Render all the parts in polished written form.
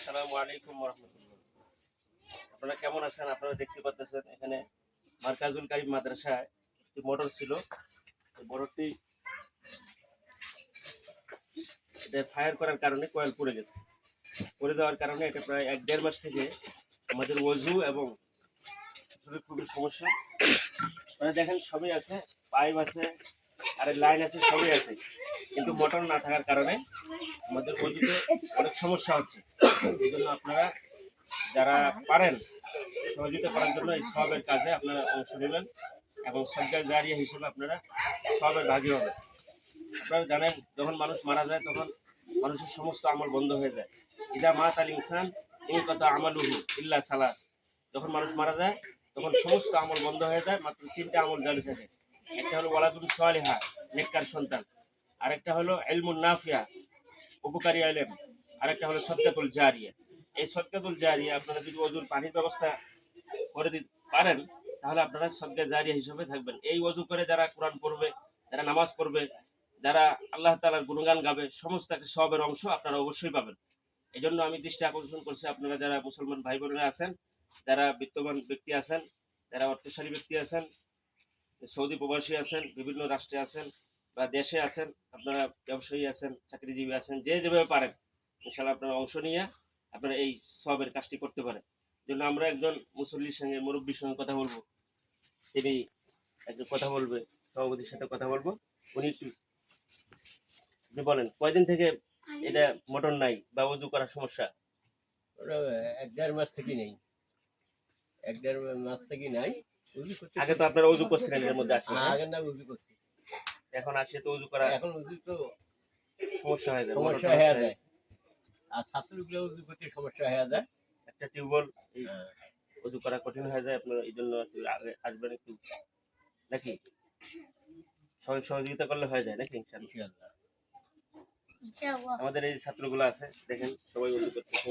আসসালামু আলাইকুম ওয়া রাহমাতুল্লাহ। আপনারা কেমন আছেন? আপনারা দেখতে পাচ্ছেন এখানে মার্কাজুল কারিম মাদ্রাসায় একটি মোটর ছিল। এই মোটরটি এটা ফায়ার করার কারণে কয়েল পুড়ে গেছে। পুড়ে যাওয়ার কারণে এটা প্রায় ১-১.৫ মাস থেকে আমাদের ওযু এবং শরীরে খুবই সমস্যা। আপনারা দেখেন সবই আছে, পাইপ আছে, আর লাইন আছে, সবই আছে। কিন্তু মোটর না থাকার কারণে আমাদের ওযুতে অনেক সমস্যা হচ্ছে। এজন্য আপনারা যারা পারেন সহযোগিতা করার জন্য এই সওয়াবের কাজে আপনারা অংশ নেবেন এবং সদকা জারিয়া হিসেবে আপনারা সওয়াবের ভাগী হবেন। আপনারা জানেন যখন মানুষ মারা যায় তখন মানুষের সমস্ত আমল বন্ধ হয়ে যায়। ইদা মাতাল ইনসান ইনকাতা আমালুহু ইল্লা সালাস। যখন মানুষ মারা যায় তখন সমস্ত আমল বন্ধ হয়ে যায়, মাত্র ৩টা আমল জারি থাকে। একটা হলো ওয়ালাদুন সালিহা, নেককার সন্তান। আরেকটা হলো ইলমুন নাফিয়া, উপকারী ইলম। আরেকটা হলো সদকাতুল জারিয়া। এই সদকাতুল জারিয়া আপনারা যদি ওযুর পানির ব্যবস্থা করে দিতে পারেন তাহলে আপনারা সদকা জারিয়া হিসেবে থাকবেন। এই ওযু করে যারা কোরআন পড়বে, যারা নামাজ পড়বে, যারা আল্লাহ তাআলার গুণগান গাবে, সমস্ত একটা সওয়াবের অংশ আপনারা অবশ্যই পাবেন। এজন্য আমি দৃষ্টি আকর্ষণ করছি, আপনারা যারা মুসলমান ভাই বোনেরা আছেন, যারা বিত্তবান ব্যক্তি আছেন, যারা অর্থশালী ব্যক্তি আছেন, সৌদি প্রবাসী আছেন, বিভিন্ন রাষ্ট্রে আছেন বা দেশে আছেন, আপনারা ব্যবসায়ী আছেন, চাকরিজীবী আছেন, যে যেভাবে পারেন ইনশাআল্লাহ আপনারা অংশ নিয়ে আপনারা এই সওয়াবের কাজটি করতে পারেন। এজন্য আমরা একজন মুসল্লির সঙ্গে, মুরব্বির সঙ্গে কথা বলবো। তিনি একজন কথা বলবে, সভাপতির সাথে কথা বলবো। উনি একটু আপনি বলেন কয়দিন থেকে এটা মোটর নাই বা ওযু করার সমস্যা? ওরা ১-১.৫ মাস থেকে নেই। ১-১.৫ মাস থেকে নাই। উজু করতে আগে তো আপনারা ওযু করছিলেন এর মধ্যে আসলে, হ্যাঁ? আগে না উজু করছি। এখন আসে তো ওযু করা এখন উজু তো সমস্যা হয়ে যায়, সমস্যা মোটরটা হয়ে নষ্ট হয়ে যায়। আর ছাত্র উপরে উজু করতে সমস্যা হয়ে যায়। একটা টিউবওয়েল এই হ্যাঁ, ওযু করা কঠিন হয়ে যায়। আপনারা এই জন্য একটু আগে আসবেন একটু, নাকি? সবাই সহযোগিতা করলে হয়ে যায় নাকি ইনশাআল্লাহ? ইনশাআল্লাহ। আমাদের এই ছাত্রগুলো আছে, দেখেন সবাই ওযু করতেছে।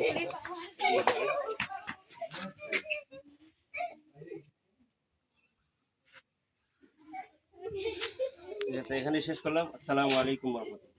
ঠিক আছে, এখানেই শেষ করলাম। আসসালামু আলাইকুম ওয়া রাহমাতুল্লাহ।